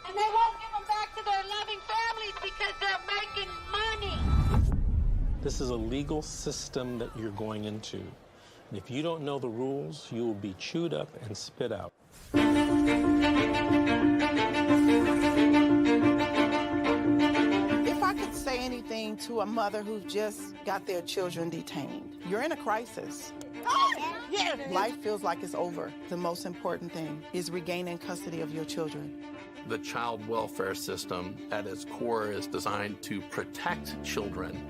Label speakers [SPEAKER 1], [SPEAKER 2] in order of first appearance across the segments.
[SPEAKER 1] And they won't give them back to their loving families because they're making money.
[SPEAKER 2] This is a legal system that you're going into. And if you don't know the rules, you will be chewed up and spit out.
[SPEAKER 3] If I could say anything to a mother who just got their children detained, you're in a crisis. Yeah. Life feels like it's over. The most important thing is regaining custody of your children.
[SPEAKER 4] The child welfare system at its core is designed to protect children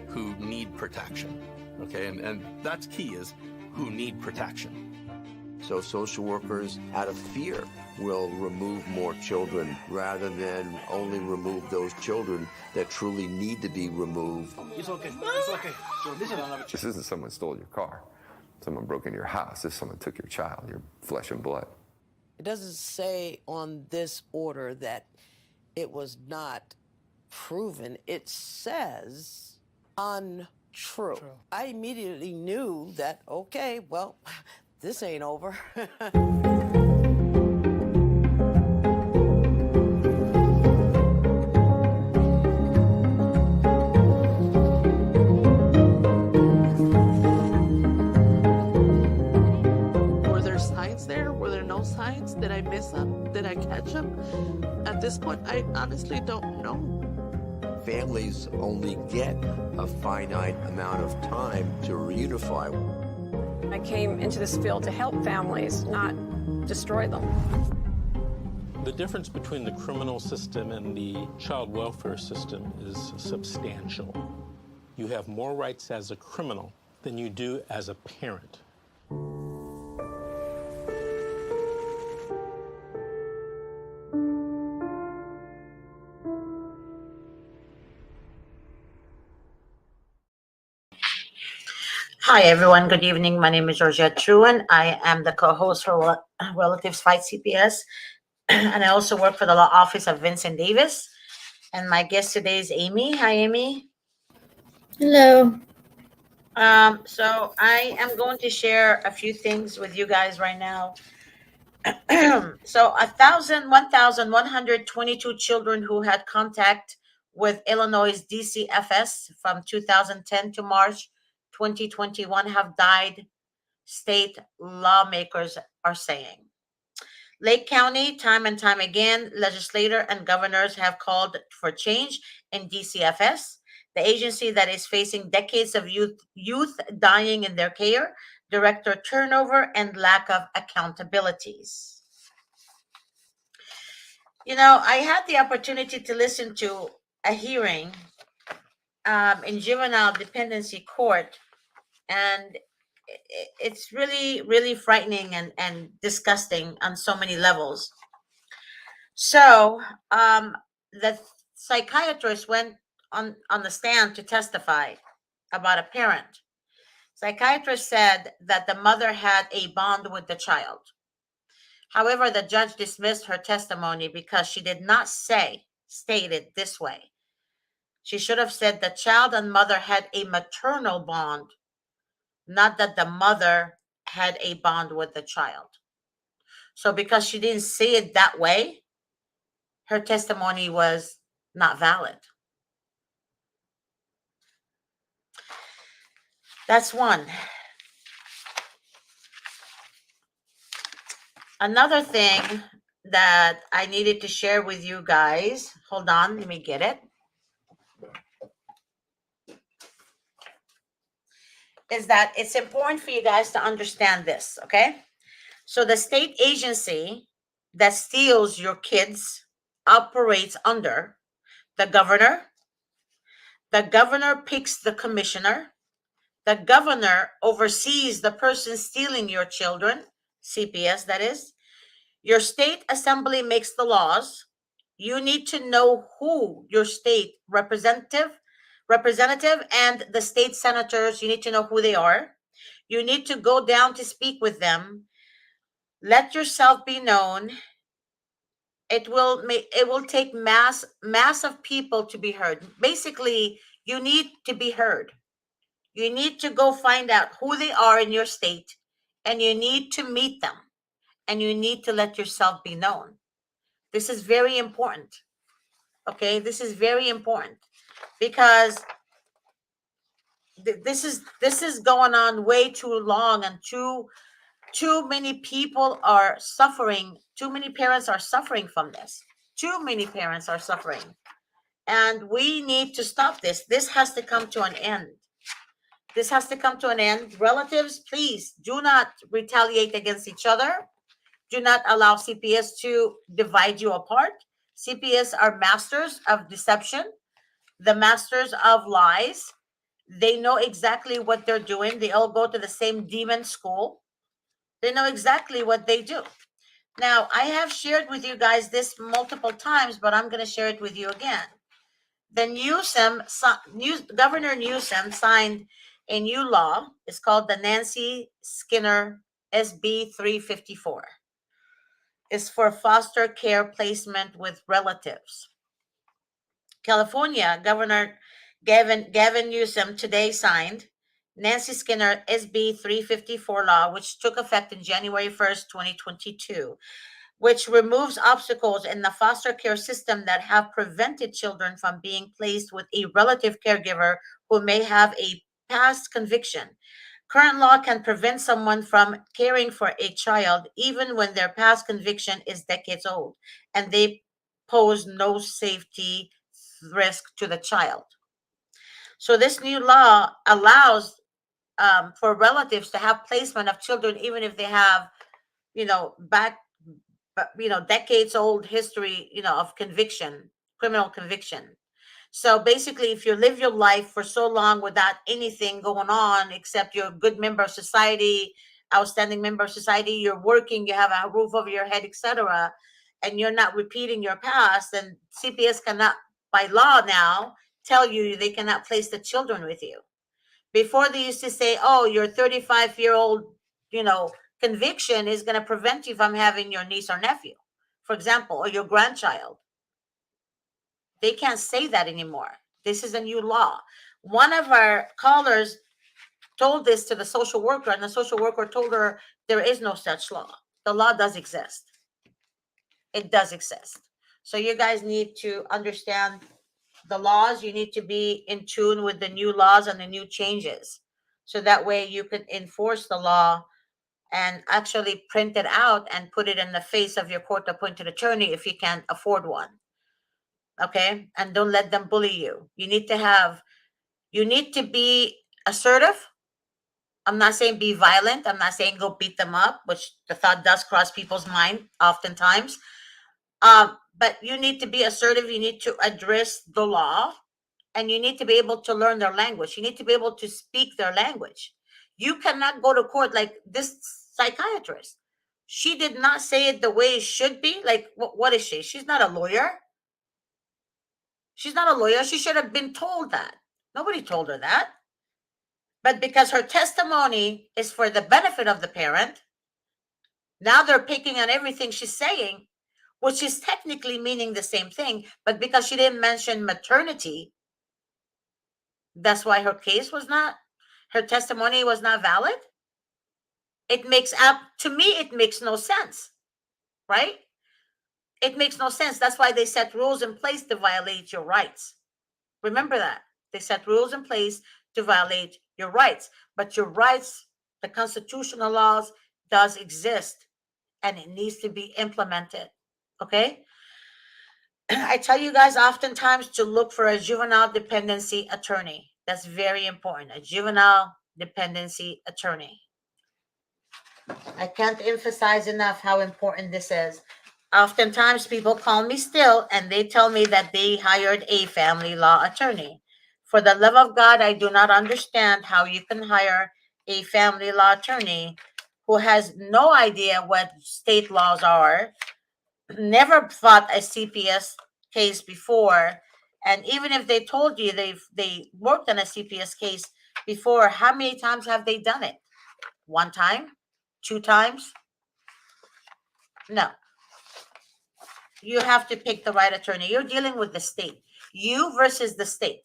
[SPEAKER 4] who need protection, okay? And that's key, is who need protection.
[SPEAKER 5] So social workers, out of fear, will remove more children rather than only remove those children that truly need to be removed.
[SPEAKER 6] It's okay. It's okay.
[SPEAKER 7] This isn't someone stole your car. Someone broke into your house. This someone took your child, your flesh and blood.
[SPEAKER 8] It doesn't say on this order that it was not proven. It says untrue. I immediately knew that, okay, well, this ain't over.
[SPEAKER 9] Were there signs there? Were there no signs? Did I miss them? Did I catch them? At this point, I honestly don't know.
[SPEAKER 5] Families only get a finite amount of time to reunify.
[SPEAKER 10] I came into this field to help families, not destroy them.
[SPEAKER 2] The difference between the criminal system and the child welfare system is substantial. You have more rights as a criminal than you do as a parent.
[SPEAKER 11] Hi, everyone. Good evening. My name is Georgette Truan. I am the co-host for Relatives Fight CPS, and I also work for the law office of Vincent Davis. And my guest today is Amy. Hi, Amy.
[SPEAKER 12] Hello.
[SPEAKER 11] So I am going to share a few things with you guys right now. So 1,122 children who had contact with Illinois' DCFS from 2010 to March 2021 have died, state lawmakers are saying. Lake County, time and time again, legislators and governors have called for change in DCFS, the agency that is facing decades of youth dying in their care, director turnover, and lack of accountabilities. You know, I had the opportunity to listen to a hearing in juvenile dependency court, and it's really, really frightening and disgusting on so many levels. So the psychiatrist went on the stand to testify about a parent. Psychiatrist said that the mother had a bond with the child. However, the judge dismissed her testimony because she did not state it this way. She should have said the child and mother had a maternal bond, not that the mother had a bond with the child. So because she didn't say it that way, her testimony was not valid. That's one. Another thing that I needed to share with you guys, hold on, let me get it, is that it's important for you guys to understand this, okay? So the state agency that steals your kids operates under the governor. The governor picks the commissioner. The governor oversees the person stealing your children, CPS that is. Your state assembly makes the laws. You need to know who your state representative and the state senators, you need to know who they are. You need to go down to speak with them. Let yourself be known. It will take mass of people to be heard. Basically, you need to be heard. You need to go find out who they are in your state, and you need to meet them, and you need to let yourself be known. This is very important. Okay, this is very important because this is going on way too long, and too many people are suffering. Too many parents are suffering from this. Too many parents are suffering, and we need to stop this. This has to come to an end. This has to come to an end. Relatives, please do not retaliate against each other. Do not allow CPS to divide you apart. CPS are masters of deception, the masters of lies. They know exactly what they're doing. They all go to the same demon school. They know exactly what they do. Now, I have shared with you guys this multiple times, but I'm going to share it with you again. Governor Newsom signed a new law. It's called the Nancy Skinner SB 354. It's for foster care placement with relatives. California Governor Gavin Newsom today signed Nancy Skinner SB 354 law, which took effect in January 1st, 2022, which removes obstacles in the foster care system that have prevented children from being placed with a relative caregiver who may have a past conviction. Current law can prevent someone from caring for a child even when their past conviction is decades old and they pose no safety risk to the child. So this new law allows for relatives to have placement of children even if they have, decades old history, of conviction, criminal conviction. So basically, if you live your life for so long without anything going on, except you're a good member of society, outstanding member of society, you're working, you have a roof over your head, etc., and you're not repeating your past, then CPS cannot, by law now, tell you they cannot place the children with you. Before they used to say, oh, your 35-year-old, conviction is going to prevent you from having your niece or nephew, for example, or your grandchild. They can't say that anymore. This is a new law. One of our callers told this to the social worker, and the social worker told her there is no such law. The law does exist. It does exist. So you guys need to understand the laws. You need to be in tune with the new laws and the new changes. So that way you can enforce the law and actually print it out and put it in the face of your court-appointed attorney if you can't afford one. Okay, and don't let them bully you. You need to be assertive. I'm not saying be violent. I'm not saying go beat them up, which the thought does cross people's mind oftentimes. But you need to be assertive. You need to address the law, and you need to be able to learn their language. You need to be able to speak their language. You cannot go to court like this psychiatrist. She did not say it the way it should be. Like, what is she? She's not a lawyer. She's not a lawyer. She should have been told that. Nobody told her that. But because her testimony is for the benefit of the parent, now they're picking on everything she's saying, which is technically meaning the same thing. But because she didn't mention maternity, that's why her testimony was not valid. To me, it makes no sense, right? It makes no sense. That's why they set rules in place to violate your rights. Remember that. They set rules in place to violate your rights. But your rights, the constitutional laws, does exist, and it needs to be implemented. Okay? I tell you guys oftentimes to look for a juvenile dependency attorney. That's very important. A juvenile dependency attorney. I can't emphasize enough how important this is. Oftentimes people call me still and they tell me that they hired a family law attorney. For the love of God, I do not understand how you can hire a family law attorney who has no idea what state laws are, never fought a CPS case before, and even if they told you they worked on a CPS case before, how many times have they done it? 1 time? 2 times? No. You have to pick the right attorney. You're dealing with the state. You versus the state.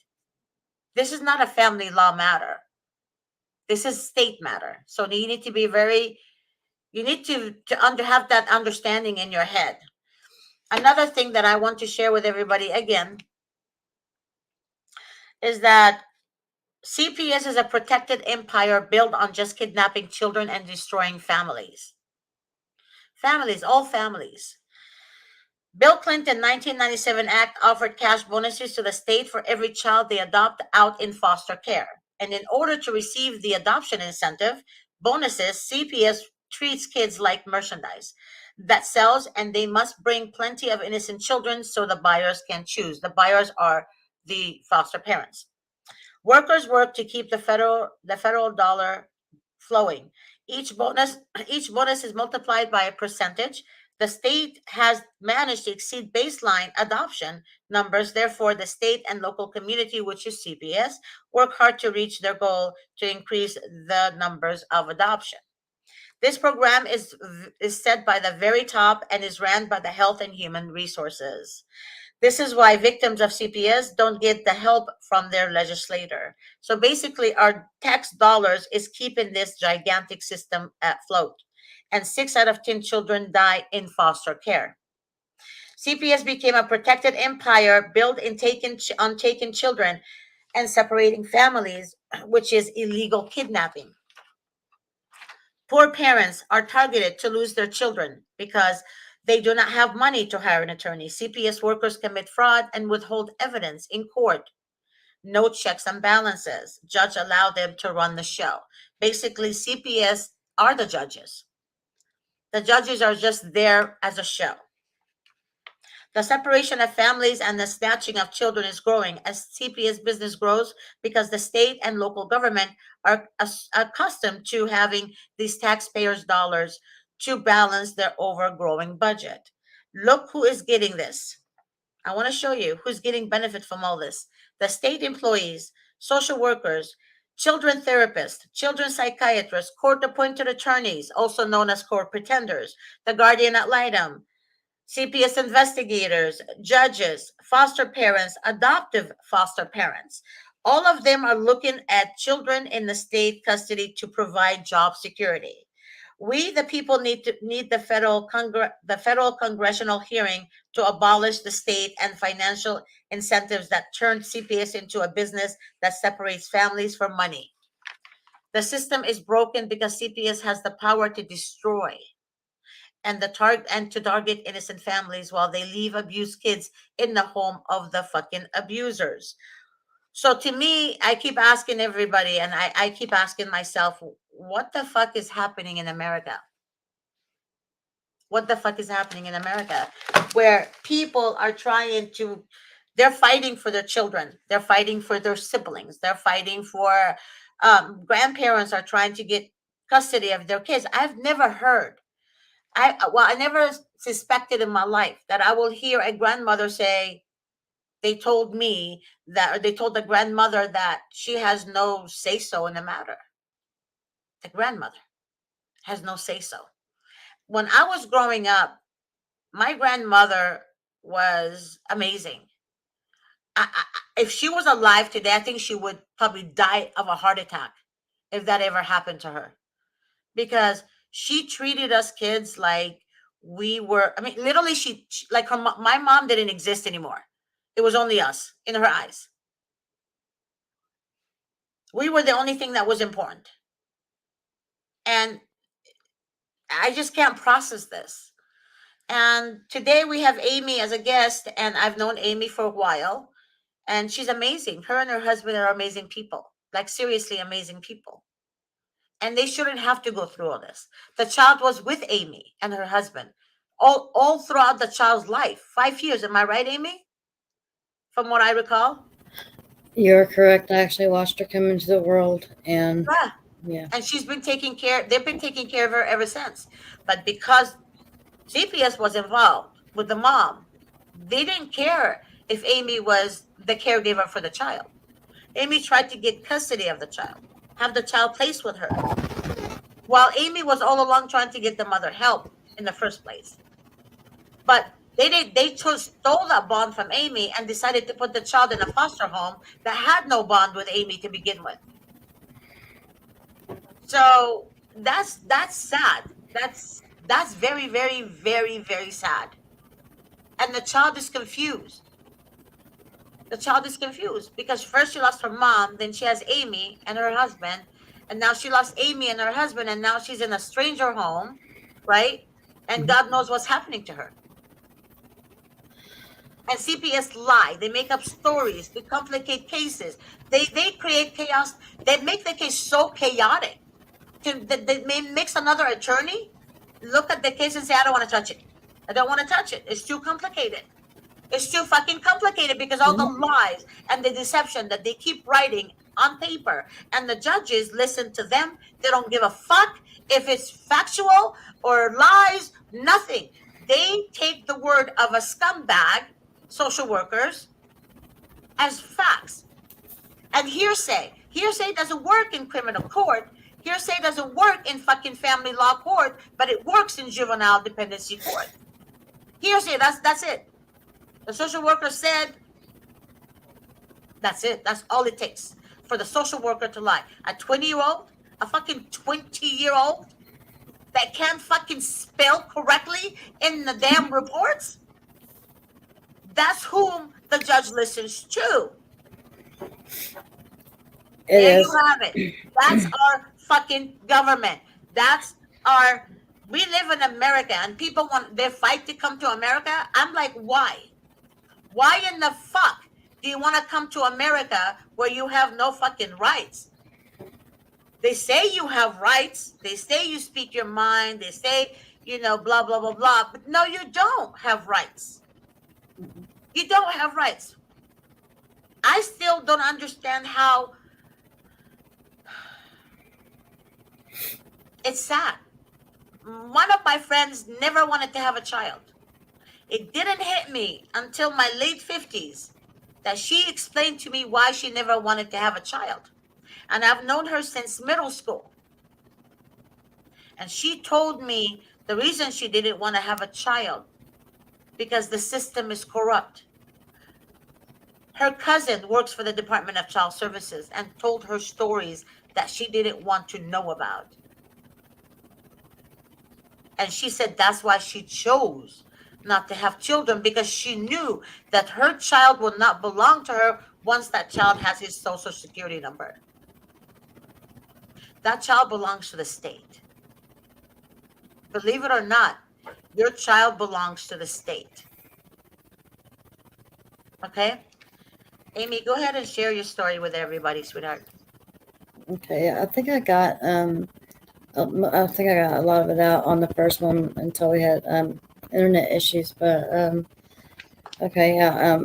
[SPEAKER 11] This is not a family law matter. This is state matter. So you need to be you need to have that understanding in your head. Another thing that I want to share with everybody again is that CPS is a protected empire built on just kidnapping children and destroying families. Families, all families. Bill Clinton 1997 Act offered cash bonuses to the state for every child they adopt out in foster care. And in order to receive the adoption incentive bonuses, CPS treats kids like merchandise that sells, and they must bring plenty of innocent children so the buyers can choose. The buyers are the foster parents. Workers work to keep the federal dollar flowing. Each bonus is multiplied by a percentage. The state has managed to exceed baseline adoption numbers. Therefore, the state and local community, which is CPS, work hard to reach their goal to increase the numbers of adoption. This program is set by the very top and is ran by the Health and Human Resources. This is why victims of CPS don't get the help from their legislator. So basically, our tax dollars is keeping this gigantic system afloat. And 6 out of 10 children die in foster care. CPS became a protected empire built on taking children and separating families, which is illegal kidnapping. Poor parents are targeted to lose their children because they do not have money to hire an attorney. CPS workers commit fraud and withhold evidence in court. No checks and balances. Judge allow them to run the show. Basically, CPS are the judges. The judges are just there as a show. The separation of families and the snatching of children is growing as CPS business grows because the state and local government are accustomed to having these taxpayers' dollars to balance their overgrowing budget. Look who is getting this. I want to show you who's getting benefit from all this. The state employees, social workers, children therapists, children psychiatrists, court-appointed attorneys, also known as court pretenders, the guardian ad litem, CPS investigators, judges, foster parents, adoptive foster parents. All of them are looking at children in the state custody to provide job security. We, the people, need the federal congressional hearing to abolish the state and financial incentives that turn CPS into a business that separates families from money. The system is broken because CPS has the power to destroy and to target innocent families while they leave abused kids in the home of the fucking abusers. So to me, I keep asking everybody, and I keep asking myself, what the fuck is happening in America? What the fuck is happening in America? Where people are they're fighting for their children. They're fighting for their siblings. They're fighting for, grandparents are trying to get custody of their kids. I've never heard, I never suspected in my life that I will hear a grandmother say, they told me that, or they told the grandmother that she has no say-so in the matter. The grandmother has no say-so. When I was growing up, my grandmother was amazing. If she was alive today, I think she would probably die of a heart attack if that ever happened to her. Because she treated us kids like we were, I mean, literally, she like my mom didn't exist anymore. It was only us in her eyes. We were the only thing that was important. And I just can't process this. And today we have Amy as a guest, and I've known Amy for a while, and she's amazing. Her and her husband are amazing people, like seriously amazing people. And they shouldn't have to go through all this. The child was with Amy and her husband all throughout the child's life. 5 years. Am I right, Amy? From what I recall?
[SPEAKER 12] You're correct. I actually watched her come into the world, and yeah.
[SPEAKER 11] And they've been taking care of her ever since. But because CPS was involved with the mom, they didn't care if Amy was the caregiver for the child. Amy tried to get custody of the child, have the child placed with her, while Amy was all along trying to get the mother help in the first place. But they stole that bond from Amy and decided to put the child in a foster home that had no bond with Amy to begin with. So that's sad. That's very, very, very, very sad. and the child is confused. The child is confused because first she lost her mom, then she has Amy and her husband, and now she lost Amy and her husband, and now she's in a stranger home, right? And God knows what's happening to her. And CPS lie. They make up stories. They complicate cases. They create chaos. They make the case so chaotic. They may mix another attorney, look at the case and say, I don't want to touch it. I don't want to touch it. It's too complicated. It's too fucking complicated because all the lies and the deception that they keep writing on paper, and the judges listen to them. They don't give a fuck if it's factual or lies, nothing. They take the word of a scumbag, social workers, as facts. And hearsay. Hearsay doesn't work in criminal court. Hearsay doesn't work in fucking family law court, but it works in juvenile dependency court. Hearsay, that's it. The social worker said, that's it. That's all it takes for the social worker to lie. A 20-year-old, a fucking 20-year-old that can't fucking spell correctly in the damn reports, that's whom the judge listens to. There you have it. That's our fucking government. That's our, we live in America, and people want their fight to come to America. I'm like, why? Why in the fuck do you want to come to America where you have no fucking rights? They say you have rights. They say you speak your mind. They say, you know, blah, blah, blah, blah. But no, you don't have rights. You don't have rights. I still don't understand how. It's sad. One of my friends never wanted to have a child. It didn't hit me until my late 50s that she explained to me why she never wanted to have a child. And I've known her since middle school. And she told me the reason she didn't want to have a child because the system is corrupt. Her cousin works for the Department of Child Services and told her stories that she didn't want to know about. And she said that's why she chose not to have children, because she knew that her child will not belong to her once that child has his social security number. That child belongs to the state. Believe it or not, your child belongs to the state. Okay? Amy, go ahead and share your story with everybody, sweetheart.
[SPEAKER 12] Okay, I think I got a lot of it out on the first one until we had internet issues, but okay, yeah.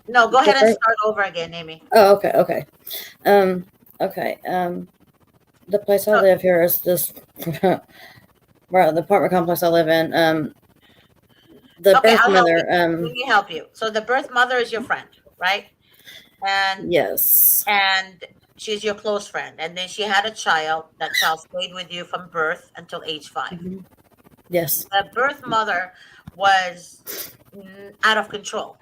[SPEAKER 11] No, go ahead and start over again, Amy.
[SPEAKER 12] Oh, okay. The place I live here is this, right, the apartment complex I live in. The birth mother.
[SPEAKER 11] Let me help you. So the birth mother is your friend, right? And
[SPEAKER 12] yes.
[SPEAKER 11] And she's your close friend. And then she had a child. That child stayed with you from birth until age 5.
[SPEAKER 12] Mm-hmm. Yes.
[SPEAKER 11] The birth mother was out of control.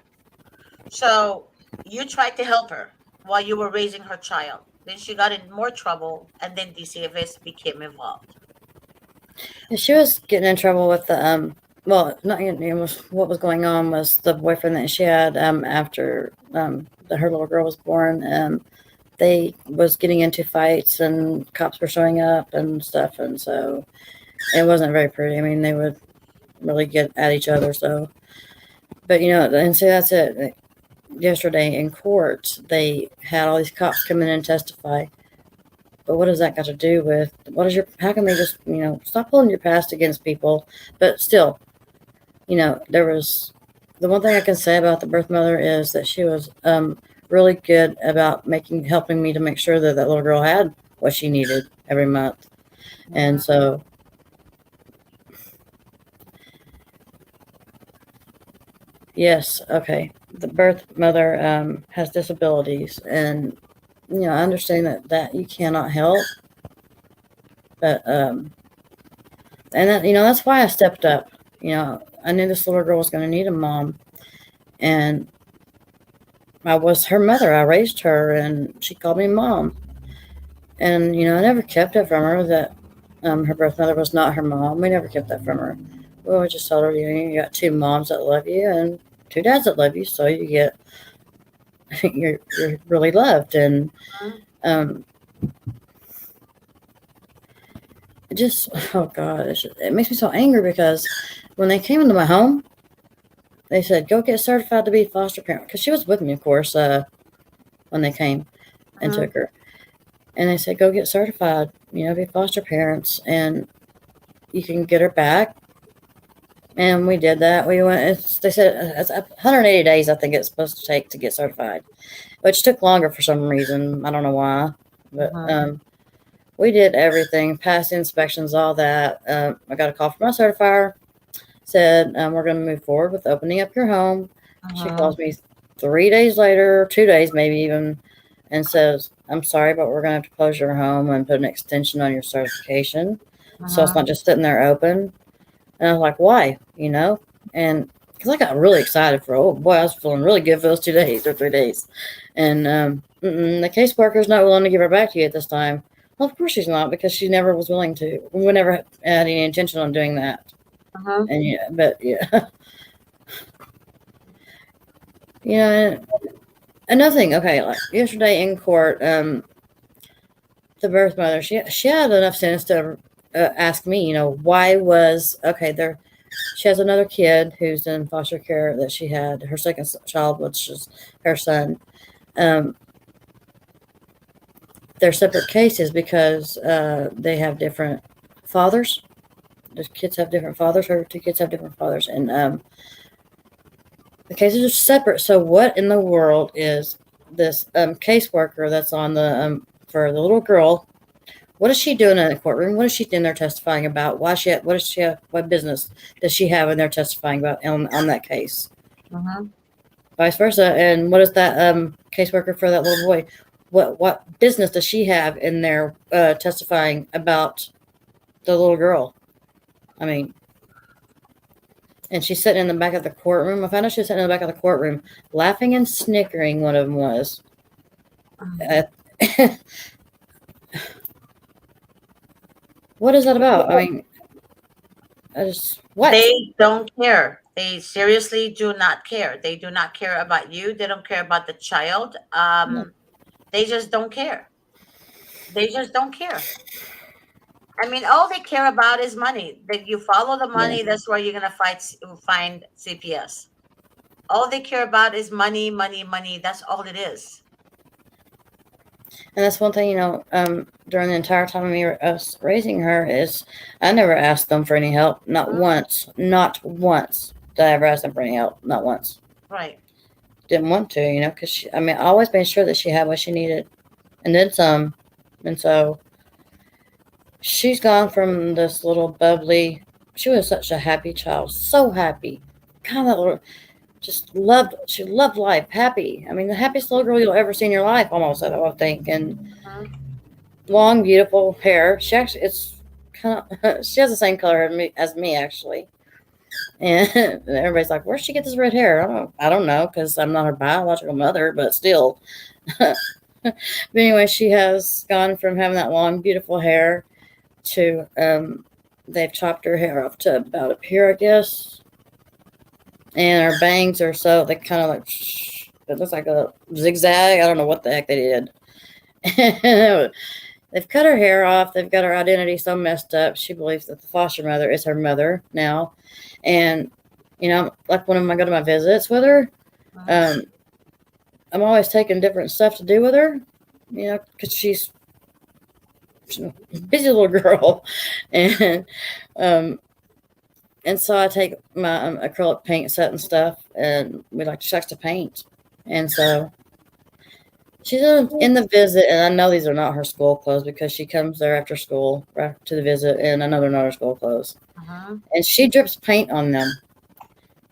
[SPEAKER 11] So you tried to help her while you were raising her child. Then she got in more trouble, and then DCFS became involved.
[SPEAKER 12] And she was getting in trouble with the well, not it was what was going on was the boyfriend that she had after her little girl was born. They was getting into fights, and cops were showing up and stuff, and so it wasn't very pretty. I mean, they would really get at each other. So, but you know, and so that's it. Yesterday in court, they had all these cops come in and testify. But what does that got to do with how can they just, you know, stop holding your past against people? But still, you know, there was the one thing I can say about the birth mother is that she was really good about helping me to make sure that that little girl had what she needed every month. And so yes, okay. The birth mother has disabilities, and you know, I understand that you cannot help, but and that, you know, that's why I stepped up. You know, I knew this little girl was going to need a mom, and I was her mother. I raised her, and she called me mom. And you know, I never kept it from her that her birth mother was not her mom. We never kept that from her. We always just told her, you know, you got two moms that love you, and two dads that love you, so you get you're really loved. And it just, oh gosh, it makes me so angry because when they came into my home, they said, go get certified to be a foster parent. Because she was with me, of course, when they came and took her. And they said, go get certified, be foster parents, and you can get her back. And we did that. We went, they said it's 180 days, I think it's supposed to take to get certified, which took longer for some reason. I don't know why. But we did everything, passed inspections, all that. I got a call from my certifier, said, we're going to move forward with opening up your home. She calls me 3 days later, 2 days maybe even, and says, I'm sorry, but we're going to have to close your home and put an extension on your certification. So it's not just sitting there open. And I was like, why? And because I got really excited oh boy, I was feeling really good for those 2 days or 3 days. And the caseworker's not willing to give her back to you at this time. Well, of course she's not, because she never was willing to. We never had any intention on doing that. And another thing. Okay, like yesterday in court, the birth mother, she had enough sense to ask me, why was there. She has another kid who's in foster care that she had her second child, which is her son. They're separate cases because they have different fathers. The kids have different fathers. Her two kids have different fathers, and the cases are separate. So what in the world is this caseworker that's on the for the little girl? What is she doing in the courtroom? What is she in there testifying about? What business does she have in there testifying about on that case? Vice versa. And what is that caseworker for that little boy? What business does she have in there testifying about the little girl? I mean, and she's sitting in the back of the courtroom. I found out she was sitting in the back of the courtroom laughing and snickering, one of them was. What is that about? I mean, what?
[SPEAKER 11] They don't care. They seriously do not care. They do not care about you. They don't care about the child. They just don't care. They just don't care. I mean, all they care about is money. That you follow the money, that's where you're gonna find CPS. All they care about is money, money, money. That's all it is.
[SPEAKER 12] And that's one thing, during the entire time of us raising her, is I never asked them for any help. Not once. Not once did I ever ask them for any help. Not once.
[SPEAKER 11] Right.
[SPEAKER 12] Didn't want to, because I always made sure that she had what she needed, and then some. And so she's gone from this little bubbly. She was such a happy child, so happy, kind of little. She loved life, happy. I mean, the happiest little girl you'll ever see in your life, almost, I think. And long, beautiful hair. She actually, it's kind of, she has the same color as me, actually. And everybody's like, where'd she get this red hair? I don't know, because I'm not her biological mother, but still. But anyway, she has gone from having that long, beautiful hair to, they've chopped her hair off to about up here, I guess. And her bangs are they kind of like, it looks like a zigzag. I don't know what the heck they did. They've cut her hair off. They've got her identity so messed up. She believes that the foster mother is her mother now. And, like when I go to my visits with her, I'm always taking different stuff to do with her, because she's a busy little girl. And so I take my acrylic paint set and stuff, and she likes to paint. And so she's in the visit, and I know these are not her school clothes because she comes there after school, right to the visit, and I know they're not her school clothes. And she drips paint on them,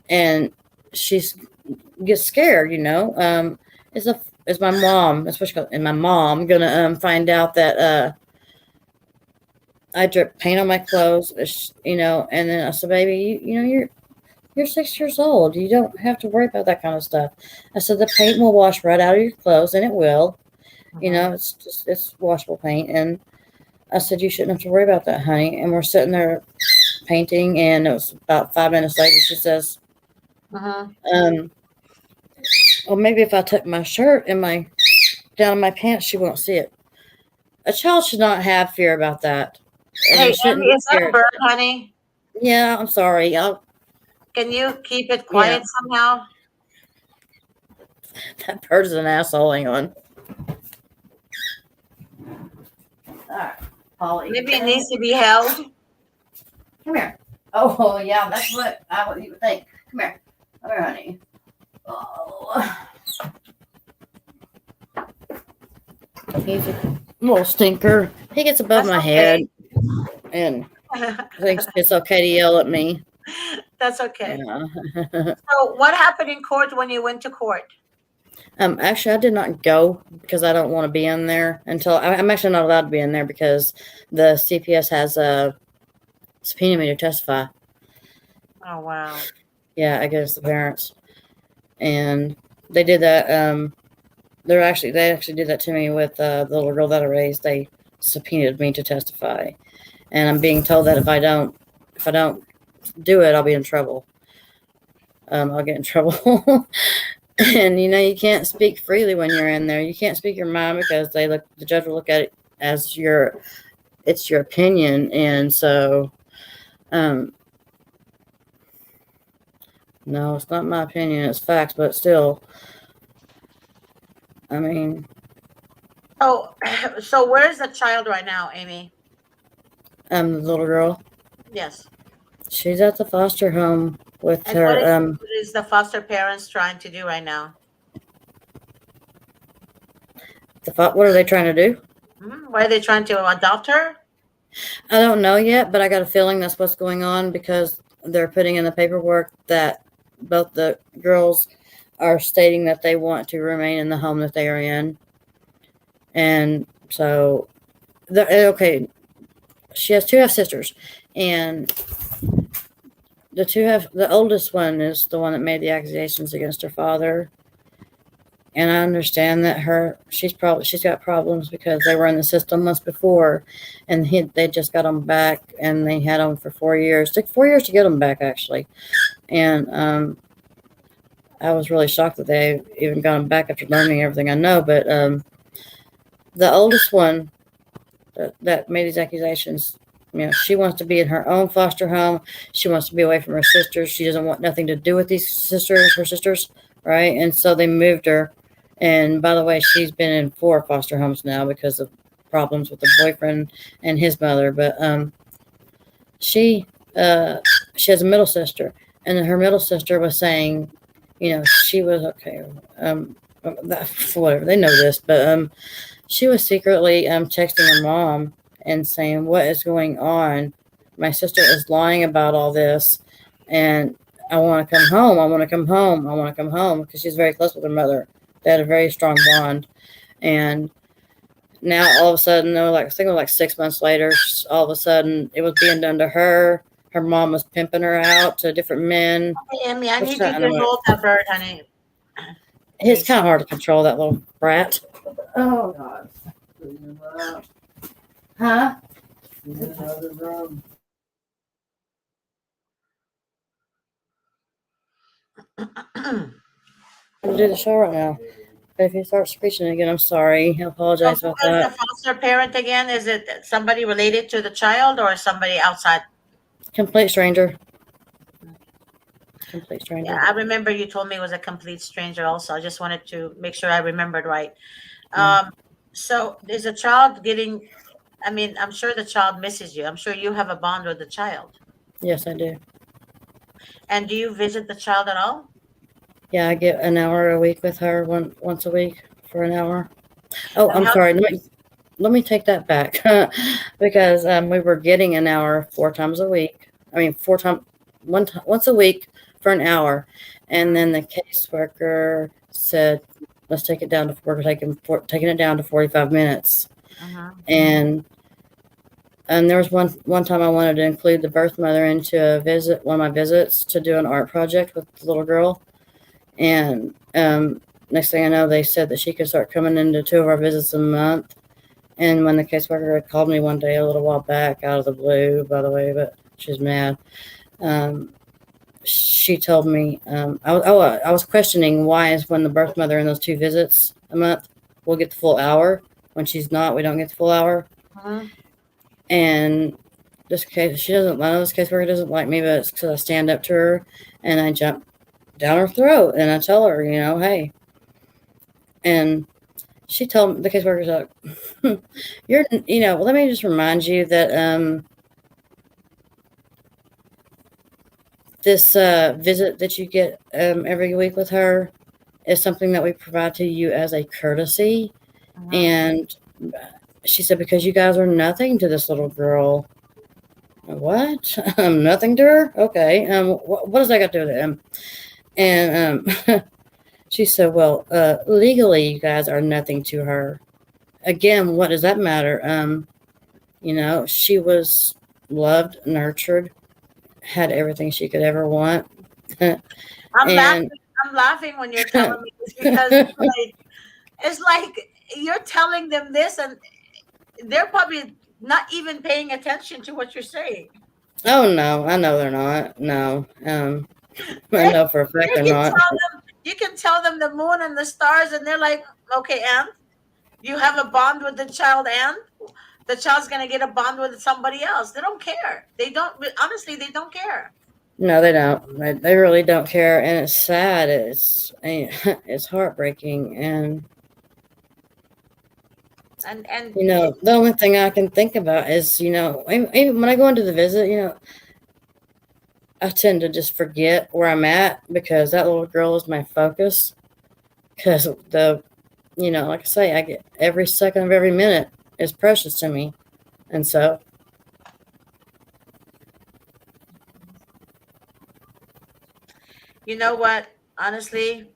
[SPEAKER 12] and she gets scared, Is my mom, that's what she calls, and my mom gonna find out that I drip paint on my clothes, and then I said, baby, you're 6 years old. You don't have to worry about that kind of stuff. I said, the paint will wash right out of your clothes, and it will. It's washable paint. And I said, you shouldn't have to worry about that, honey. And we're sitting there painting, and it was about 5 minutes later, she says,
[SPEAKER 8] Uh-huh.
[SPEAKER 12] Or maybe if I tuck my shirt down in my pants, she won't see it. A child should not have fear about that. And
[SPEAKER 11] Hey,
[SPEAKER 12] they shouldn't
[SPEAKER 11] Emmy,
[SPEAKER 12] be
[SPEAKER 11] is that a
[SPEAKER 12] scared.
[SPEAKER 11] bird, honey?
[SPEAKER 12] Yeah, I'm sorry.
[SPEAKER 11] Can you keep it quiet somehow?
[SPEAKER 12] That bird is an asshole. Hang on. All right, Polly.
[SPEAKER 11] Maybe it needs to be held.
[SPEAKER 12] Come here. Oh, yeah, that's what you would think. Come here. Come here, honey. Oh. He's a little stinker. He gets above my head and thinks it's okay to yell at me.
[SPEAKER 11] That's okay.
[SPEAKER 12] Yeah.
[SPEAKER 11] So what happened in court when you went to court?
[SPEAKER 12] Actually, I did not go because I don't want to be in there until I'm actually not allowed to be in there because the CPS has subpoenaed me to testify.
[SPEAKER 11] Oh, wow.
[SPEAKER 12] Yeah, against the parents. And they did that. They actually did that to me with the little girl that I raised. They subpoenaed me to testify. And I'm being told that if I don't do it, I'll be in trouble. I'll get in trouble. And you can't speak freely when you're in there. You can't speak your mind because the judge will look at it as it's your opinion. And so, no, it's not my opinion. It's facts, but still, I mean.
[SPEAKER 11] Oh, so where's the child right now, Amy?
[SPEAKER 12] The little girl.
[SPEAKER 11] Yes.
[SPEAKER 12] She's at the foster home with
[SPEAKER 11] And
[SPEAKER 12] her.
[SPEAKER 11] what is the foster parents trying to do right now?
[SPEAKER 12] What are they trying to do?
[SPEAKER 11] Why are they trying to adopt her?
[SPEAKER 12] I don't know yet, but I got a feeling that's what's going on because they're putting in the paperwork that both the girls are stating that they want to remain in the home that they are in. And so, okay, she has two half sisters, and the oldest one is the one that made the accusations against her father. And I understand that she's got problems because they were in the system once before, and they just got them back, and they had them for 4 years. It took 4 years to get them back, actually. And I was really shocked that they even got them back after learning everything I know. But the oldest one that made these accusations, she wants to be in her own foster home. She wants to be away from her sisters. She doesn't want nothing to do with her sisters, right? And so they moved her. And by the way, she's been in 4 foster homes now because of problems with the boyfriend and his mother. But she has a middle sister, and her middle sister was saying, she was okay. Whatever, they know this, but she was secretly texting her mom and saying, "What is going on? My sister is lying about all this, and I want to come home. I want to come home. I want to come home," because she's very close with her mother. They had a very strong bond. And now all of a sudden, I think it was like 6 months later, all of a sudden it was being done to her. Her mom was pimping her out to different men.
[SPEAKER 11] Okay, Amy, I need you to hold that bird, honey.
[SPEAKER 12] It's kind of hard to control that little brat. Oh, God. Huh? I'm do the show right now. But if you start screeching again, I'm sorry. I apologize about that.
[SPEAKER 11] Who is the foster parent again? Is it somebody related to the child or somebody outside?
[SPEAKER 12] Complete stranger. Complete stranger.
[SPEAKER 11] Yeah, I remember you told me it was a complete stranger also. I just wanted to make sure I remembered right. So is the child I'm sure the child misses you. I'm sure you have a bond with the child.
[SPEAKER 12] Yes, I do.
[SPEAKER 11] And do you visit the child at all?
[SPEAKER 12] Yeah, I get an hour a week with her once a week for an hour. Oh, I'm sorry. Let me take that back because we were getting an hour 4 times a week. I mean, once a week for an hour, and then the caseworker said, "Let's take it down to taking it down to 45 minutes." And there was one time I wanted to include the birth mother into one of my visits to do an art project with the little girl. And next thing I know, they said that she could start coming into 2 of our visits a month. And when the caseworker had called me one day a little while back, out of the blue, by the way, but she's mad. she told me, I was questioning why is when the birth mother in those 2 visits a month, we'll get the full hour. When she's not, we don't get the full hour.
[SPEAKER 11] Mhm.
[SPEAKER 12] And this case, she doesn't, I know this caseworker doesn't like me, but it's because I stand up to her and I jump down her throat and I tell her, hey. And she told me, the caseworker's like, let me just remind you that this visit that you get every week with her is something that we provide to you as a courtesy. And she said, because you guys are nothing to this little girl. What? Nothing to her? Okay. What does that got to do with it? And she said, well, legally, you guys are nothing to her. Again, what does that matter? She was loved, nurtured, had everything she could ever want.
[SPEAKER 11] I'm laughing when you're telling me this because it's like you're telling them this and they're probably not even paying attention to what you're saying.
[SPEAKER 12] Oh no, I know they're not. No, I know for a fact they're not.
[SPEAKER 11] You can tell them the moon and the stars, and they're like, okay, and you have a bond with the child, and the child's gonna get a bond with somebody else. They don't care. They don't. Honestly, they don't care.
[SPEAKER 12] No, they don't. They really don't care, and it's sad. It's heartbreaking, and the only thing I can think about is even when I go into the visit, I tend to just forget where I'm at because that little girl is my focus. Because like I say, I get every second of every minute is precious to me, and so.
[SPEAKER 11] You know what? Honestly,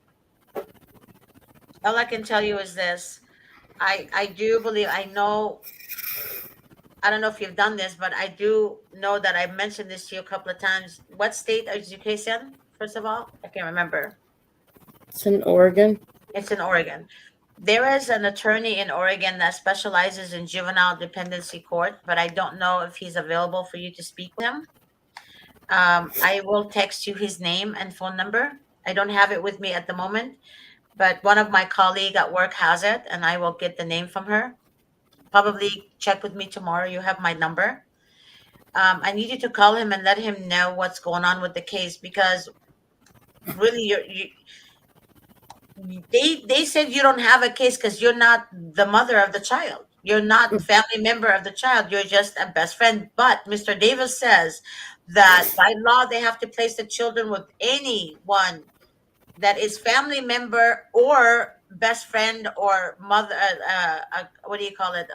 [SPEAKER 11] all I can tell you is this. I do believe, I know, I don't know if you've done this, but I do know that I've mentioned this to you a couple of times. What state is your case in, first of all? I can't remember.
[SPEAKER 12] It's in Oregon.
[SPEAKER 11] It's in Oregon. There is an attorney in Oregon that specializes in juvenile dependency court, but I don't know if he's available for you to speak with him. I will text you his name and phone number. I don't have it with me at the moment, but one of my colleagues at work has it, and I will get the name from her. Probably check with me tomorrow. You have my number. I need you to call him and let him know what's going on with the case, because really, they said you don't have a case because you're not the mother of the child. You're not a family member of the child. You're just a best friend. But Mr. Davis says that by law, they have to place the children with anyone that is family member or best friend or mother, what do you call it?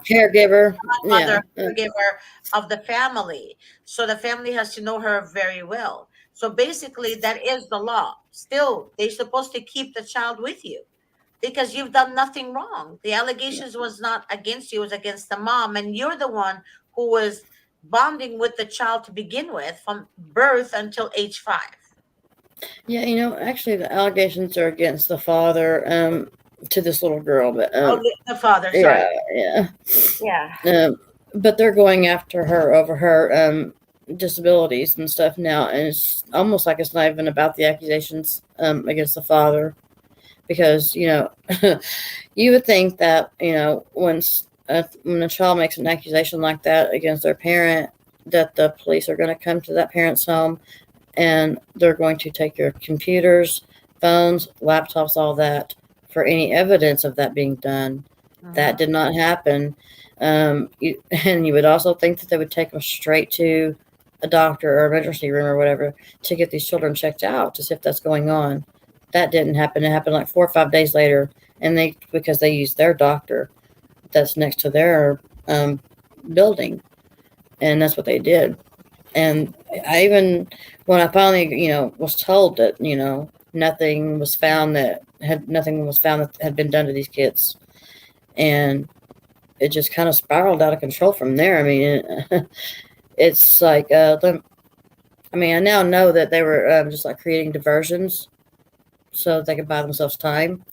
[SPEAKER 12] Caregiver.
[SPEAKER 11] Mother, caregiver of the family. So the family has to know her very well. So basically, that is the law. Still, they're supposed to keep the child with you because you've done nothing wrong. The allegations was not against you, it was against the mom, and you're the one who was bonding with the child to begin with from birth until age 5.
[SPEAKER 12] Yeah, actually, the allegations are against the father to this little girl, but
[SPEAKER 11] the father. Sorry.
[SPEAKER 12] Yeah. But they're going after her over her disabilities and stuff now, and it's almost like it's not even about the accusations against the father, because you would think that when a child makes an accusation like that against their parent, that the police are going to come to that parent's home and they're going to take your computers, phones, laptops, all that for any evidence of that being done. That did not happen. And you would also think that they would take them straight to a doctor or emergency room or whatever to get these children checked out to see if that's going on. That didn't happen. It happened like 4 or 5 days later, and because they used their doctor that's next to their building, and that's what they did. And I even, when I finally, was told that, nothing was found that had been done to these kids, and it just kind of spiraled out of control from there. I mean, it's like, I now know that they were just like creating diversions so they could buy themselves time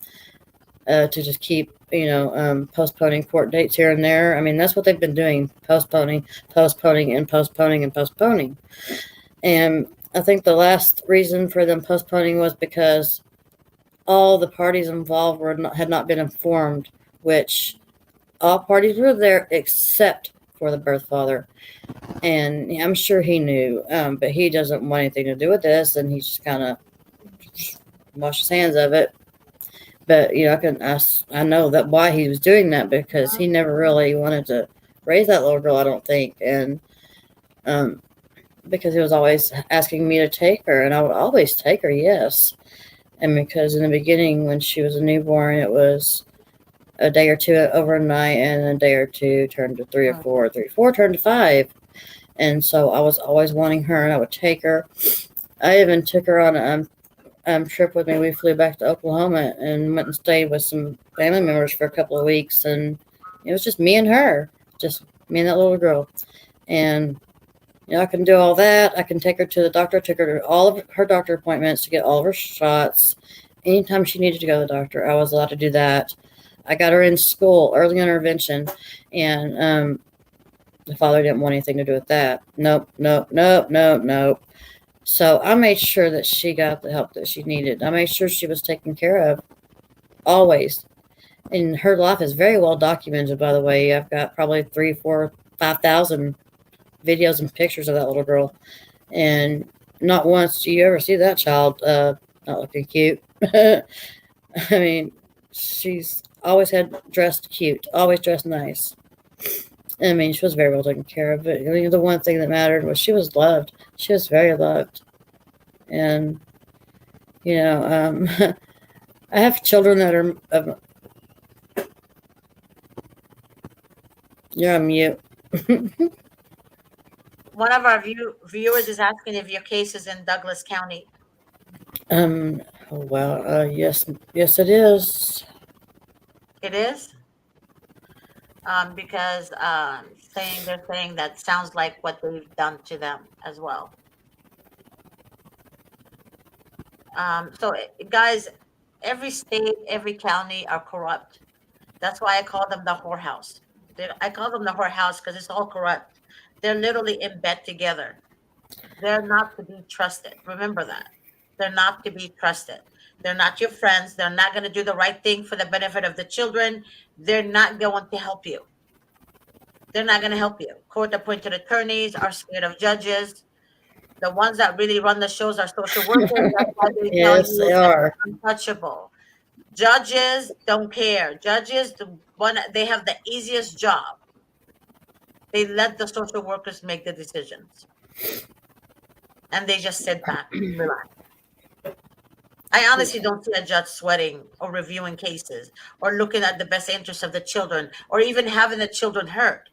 [SPEAKER 12] to just keep, postponing court dates here and there. I mean, that's what they've been doing, postponing. And I think the last reason for them postponing was because all the parties involved had not been informed, which all parties were there except for the birth father. And I'm sure he knew, but he doesn't want anything to do with this, and he just kind of washed his hands of it. But I know that why he was doing that, because he never really wanted to raise that little girl, I don't think, and because he was always asking me to take her, and I would always take her, yes. And because in the beginning, when she was a newborn, it was a day or two overnight, and a day or two turned to 3 or 4, 3 or 4 turned to 5. And so I was always wanting her, and I would take her. I even took her on a trip with me. We flew back to Oklahoma and went and stayed with some family members for a couple of weeks, and it was just me and her, just me and that little girl. And I can do all that. I can take her to the doctor. Took her to all of her doctor appointments to get all of her shots. Anytime she needed to go to the doctor, I was allowed to do that. I got her in school, early intervention, and the father didn't want anything to do with that. Nope. So I made sure that she got the help that she needed. I made sure she was taken care of, always. And her life is very well documented, by the way. I've got probably 3, 4, 5,000 videos and pictures of that little girl. And not once do you ever see that child not looking cute. I mean, she's always dressed cute, always dressed nice. I mean, she was very well taken care of. But the one thing that mattered was she was loved. She was very loved. And, I have children that are... You're on mute.
[SPEAKER 11] One of our viewers is asking if your case is in Douglas County.
[SPEAKER 12] Oh, well, yes, it is.
[SPEAKER 11] It is? Because they're saying that sounds like what they've done to them as well. So guys, every state, every county are corrupt. That's why I call them the whorehouse. I call them the whorehouse because it's all corrupt. They're literally in bed together. They're not to be trusted. Remember that. They're not to be trusted. They're not your friends. They're not going to do the right thing for the benefit of the children. They're not going to help you. They're not going to help you. Court-appointed attorneys are scared of judges. The ones that really run the shows are social workers. That's why they tell
[SPEAKER 12] Yes,
[SPEAKER 11] you
[SPEAKER 12] they
[SPEAKER 11] that
[SPEAKER 12] are.
[SPEAKER 11] they're untouchable. Judges don't care. Judges, they have the easiest job. They let the social workers make the decisions. And they just sit back and relax. I honestly don't see a judge sweating or reviewing cases or looking at the best interests of the children or even having the children heard.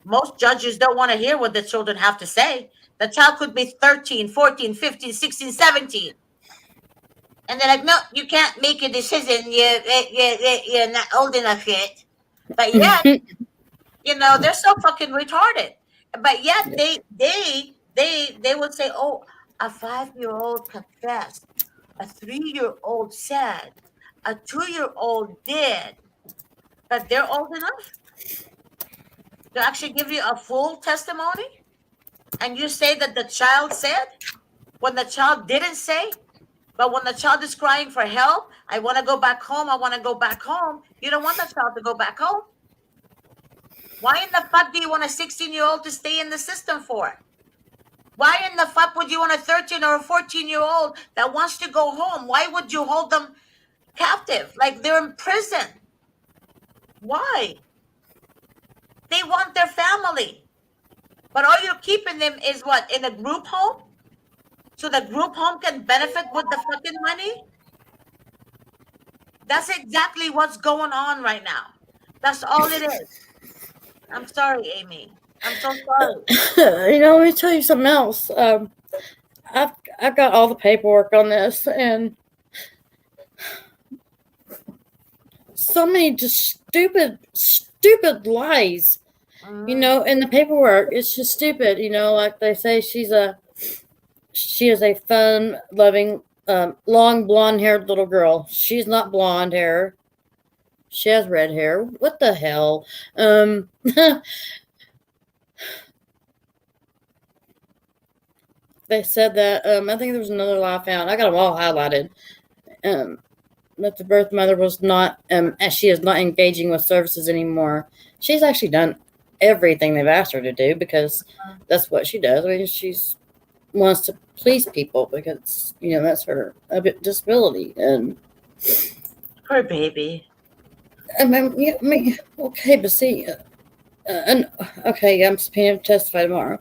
[SPEAKER 11] Most judges don't want to hear what the children have to say. The child could be 13, 14, 15, 16, 17. And they're like, no, you can't make a decision. You're not old enough yet. But yet, they're so fucking retarded. But yet they would say, oh, a 5-year-old confessed. A 3-year-old said, a 2-year-old did, but they're old enough to actually give you a full testimony, and you say that the child said when the child didn't say. But when the child is crying for help, I want to go back home, I want to go back home, you don't want the child to go back home. Why in the fuck do you want a 16-year-old to stay in the system for? Why in the fuck would you want a 13 or a 14-year-old that wants to go home? Why would you hold them captive like they're in prison? Why? They want their family. But all you're keeping them is what? In a group home? So the group home can benefit with the fucking money? That's exactly what's going on right now. That's all it is. I'm sorry, Amy. I'm so sorry.
[SPEAKER 12] Let me tell you something else. I've got all the paperwork on this, and so many just stupid lies. In the paperwork, it's just stupid. Like they say, she is a fun-loving, long blonde-haired little girl. She's not blonde hair. She has red hair. What the hell? they said that, I think there was another lie I found. I got them all highlighted. That the birth mother was not, as she is not engaging with services anymore. She's actually done everything they've asked her to do because that's what she does. I mean, she's wants to please people because, that's her disability. And
[SPEAKER 11] Poor baby.
[SPEAKER 12] Okay, but see, okay, I'm subpoenaed to testify tomorrow.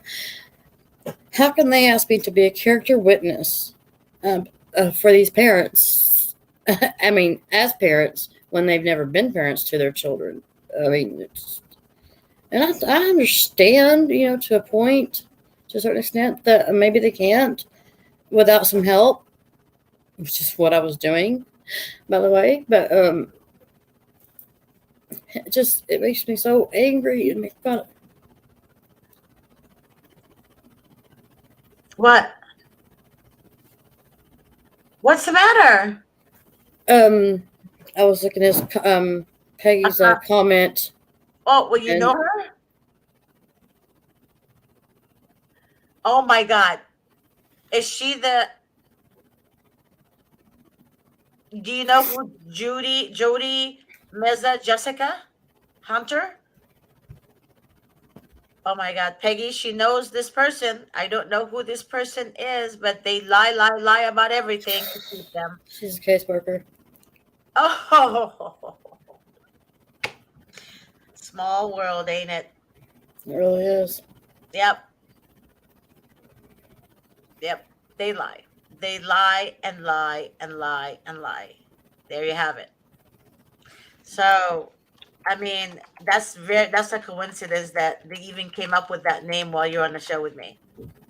[SPEAKER 12] How can they ask me to be a character witness for these parents? I mean, as parents, when they've never been parents to their children. I mean, and I understand, to a point, to a certain extent, that maybe they can't without some help, which is what I was doing, by the way. But it makes me so angry and make fun of.
[SPEAKER 11] What? What's the matter?
[SPEAKER 12] I was looking at Peggy's comment.
[SPEAKER 11] Oh, well, you know her? Oh my God. Is she do you know who Jody Meza Jessica Hunter? Oh my God, Peggy, she knows this person. I don't know who this person is, but they lie about everything to keep them.
[SPEAKER 12] She's a caseworker.
[SPEAKER 11] Oh, small world, ain't it?
[SPEAKER 12] It really is.
[SPEAKER 11] Yep. They lie. They lie and lie and lie and lie. There you have it. So, I mean, that's a coincidence that they even came up with that name while you're on the show with me.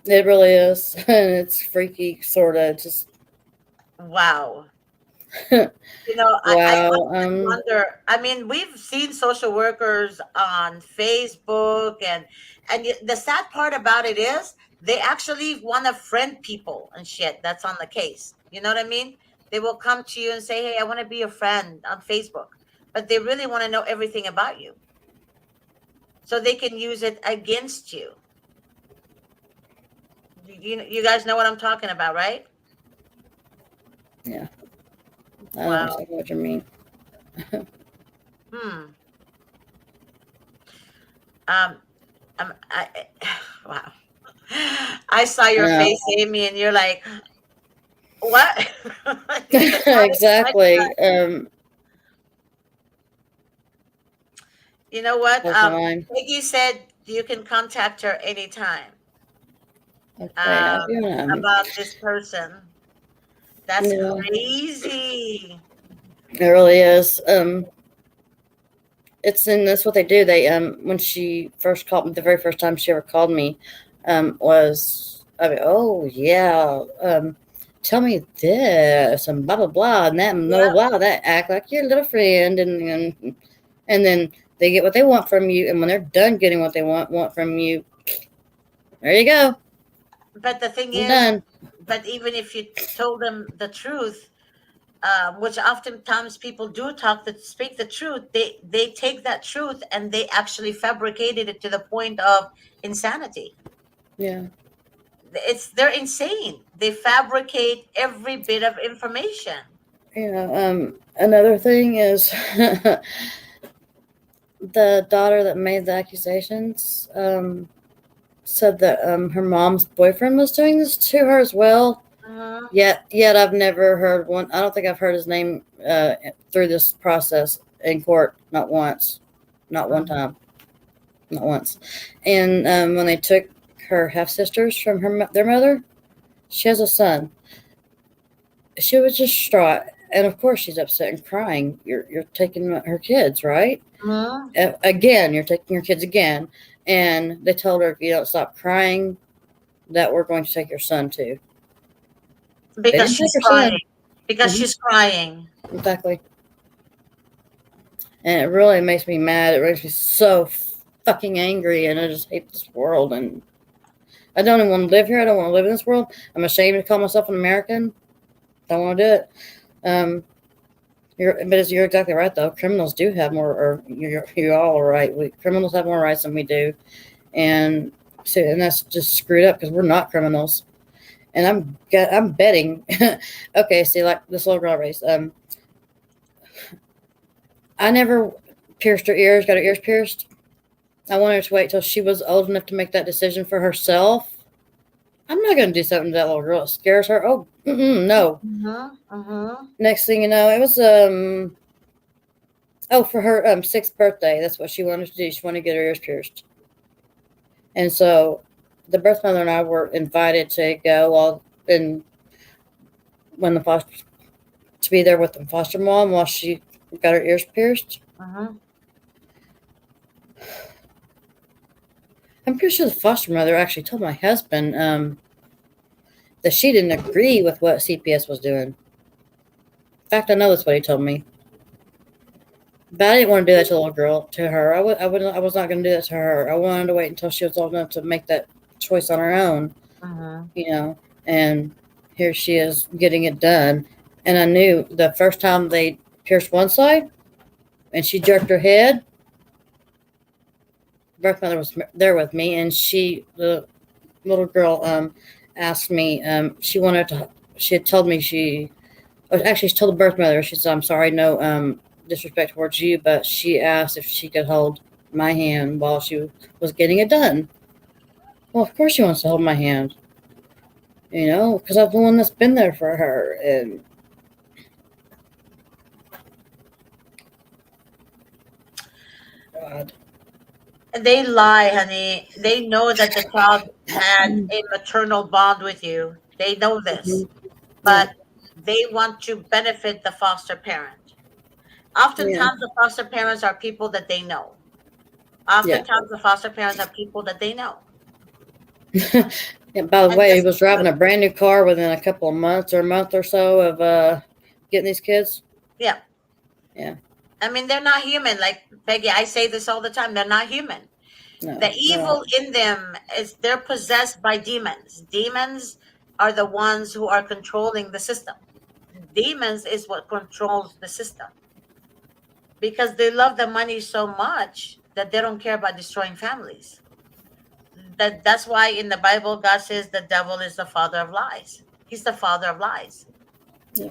[SPEAKER 12] It really is. And it's freaky, sort of. Just
[SPEAKER 11] wow.
[SPEAKER 12] Wow.
[SPEAKER 11] I wonder. I mean, we've seen social workers on Facebook, and the sad part about it is they actually want to friend people and shit that's on the case. You know what I mean? They will come to you and say, "Hey, I want to be your friend on Facebook," but they really want to know everything about you, so they can use it against you. You guys know what I'm talking about, right?
[SPEAKER 12] Yeah. I understand what you mean.
[SPEAKER 11] Wow. I saw your face, Amy, and you're like, what?
[SPEAKER 12] Exactly.
[SPEAKER 11] You know what? Peggy said you can contact her anytime.
[SPEAKER 12] Okay,
[SPEAKER 11] about this person. That's crazy.
[SPEAKER 12] It really is. That's what they do. They when she first called me, the very first time she ever called me, was oh yeah, tell me this and blah blah blah and that and blah blah, that act like your little friend, and then they get what they want from you, and when they're done getting what they want from you, there you go.
[SPEAKER 11] But the thing is,
[SPEAKER 12] done.
[SPEAKER 11] But even if you told them the truth, which oftentimes people do speak the truth, they take that truth and they actually fabricated it to the point of insanity.
[SPEAKER 12] Yeah.
[SPEAKER 11] They're insane. They fabricate every bit of information.
[SPEAKER 12] Another thing is the daughter that made the accusations said that her mom's boyfriend was doing this to her as well. Yet I've never heard one. I don't think I've heard his name through this process in court. Not once. Not one time. Not once. And when they took her half sisters from their mother, she has a son. She was distraught, and of course she's upset and crying. You're taking her kids, right? Again, you're taking your kids again. And they told her, if you don't stop crying, that we're going to take your son too.
[SPEAKER 11] Because she's crying. Because she's crying.
[SPEAKER 12] Exactly. And it really makes me mad. It makes me so fucking angry, and I just hate this world. And I don't even want to live here. I don't want to live in this world. I'm ashamed to call myself an American. Don't want to do it. You're exactly right, though. Criminals do have more, or you all are right. Criminals have more rights than we do, and that's just screwed up because we're not criminals. And I'm betting. Okay, see, like this little girl race. I never pierced her ears, got her ears pierced. I wanted her to wait till she was old enough to make that decision for herself. I'm not going to do something to that little girl that scares her. Oh, no. Next thing you know, it was for her 6th birthday. That's what she wanted to do. She wanted to get her ears pierced. And so the birth mother and I were invited to go to be there with the foster mom while she got her ears pierced. I'm pretty sure the foster mother actually told my husband that she didn't agree with what CPS was doing. In fact, I know that's what he told me. But I didn't want to do that to the little girl, to her. I was not going to do that to her. I wanted to wait until she was old enough to make that choice on her own, and here she is getting it done. And I knew the first time they pierced one side and she jerked her head, birth mother was there with me, and the little girl asked me, she had told me she told the birth mother, she said, I'm sorry, no disrespect towards you, but she asked if she could hold my hand while she was getting it done. Well, of course she wants to hold my hand, because I'm the one that's been there for her. And God.
[SPEAKER 11] They lie, honey. They know that the child had a maternal bond with you. They know this, but they want to benefit the foster parent. Oftentimes, the foster parents are people that they know. Oftentimes, the foster parents are people that they know.
[SPEAKER 12] And by the way, he was driving a brand new car within a couple of months or a month or so of getting these kids.
[SPEAKER 11] Yeah.
[SPEAKER 12] Yeah.
[SPEAKER 11] I mean, they're not human. Like Peggy, I say this all the time. They're not human.
[SPEAKER 12] No,
[SPEAKER 11] the evil in them is they're possessed by demons. Demons are the ones who are controlling the system. Demons is what controls the system. Because they love the money so much that they don't care about destroying families. That's why in the Bible, God says the devil is the father of lies. He's the father of lies.
[SPEAKER 12] Yeah.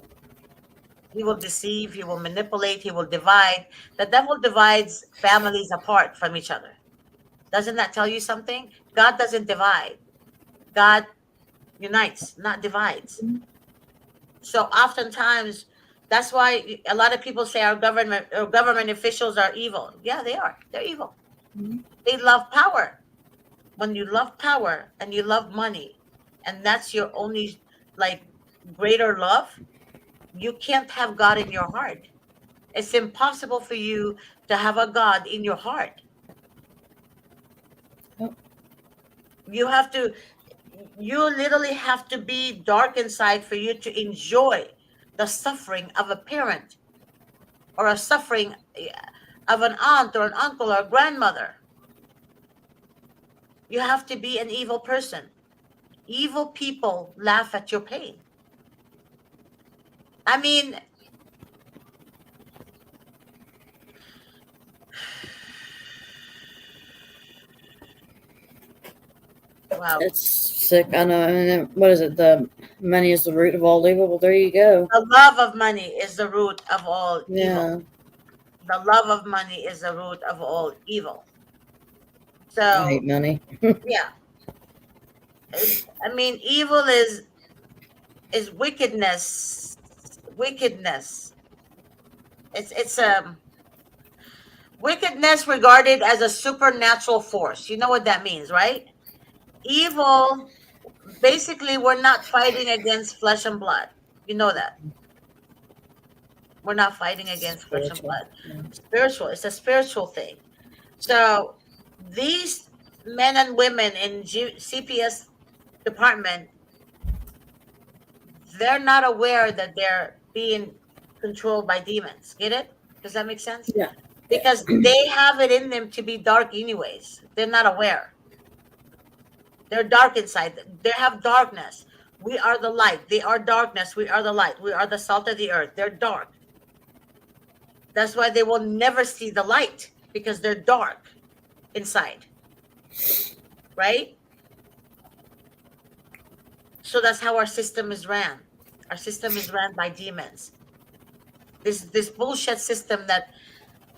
[SPEAKER 11] He will deceive, he will manipulate, he will divide. The devil divides families apart from each other. Doesn't that tell you something? God doesn't divide. God unites, not divides. So oftentimes, that's why a lot of people say our government officials are evil. Yeah, they are. They're evil. They love power. When you love power and you love money, and that's your only greater love, you can't have God in your heart. It's impossible for you to have a God in your heart. You literally have to be dark inside for you to enjoy the suffering of a parent or a suffering of an aunt or an uncle or a grandmother. You have to be an evil person. Evil people laugh at your pain. I mean, wow.
[SPEAKER 12] It's sick. I know. And what is it? The money is the root of all evil. Well, there you go.
[SPEAKER 11] The love of money is the root of all
[SPEAKER 12] Yeah.
[SPEAKER 11] evil. The love of money is the root of all evil. So
[SPEAKER 12] I hate money.
[SPEAKER 11] yeah. I mean, evil is wickedness. Wickedness. It's wickedness regarded as a supernatural force. You know what that means, right? Evil, basically, we're not fighting against flesh and blood. You know that. We're not fighting against flesh and blood. Spiritual. It's a spiritual thing. So these men and women in CPS department, they're not aware that they're being controlled by demons. Get it? Does that make sense?
[SPEAKER 12] Yeah.
[SPEAKER 11] Because they have it in them to be dark anyways. They're not aware. They're dark inside. They have darkness. We are the light. They are darkness. We are the light. We are the salt of the earth. They're dark. That's why they will never see the light, because they're dark inside. Right? So that's how our system is ran. Our system is ran by demons. This bullshit system that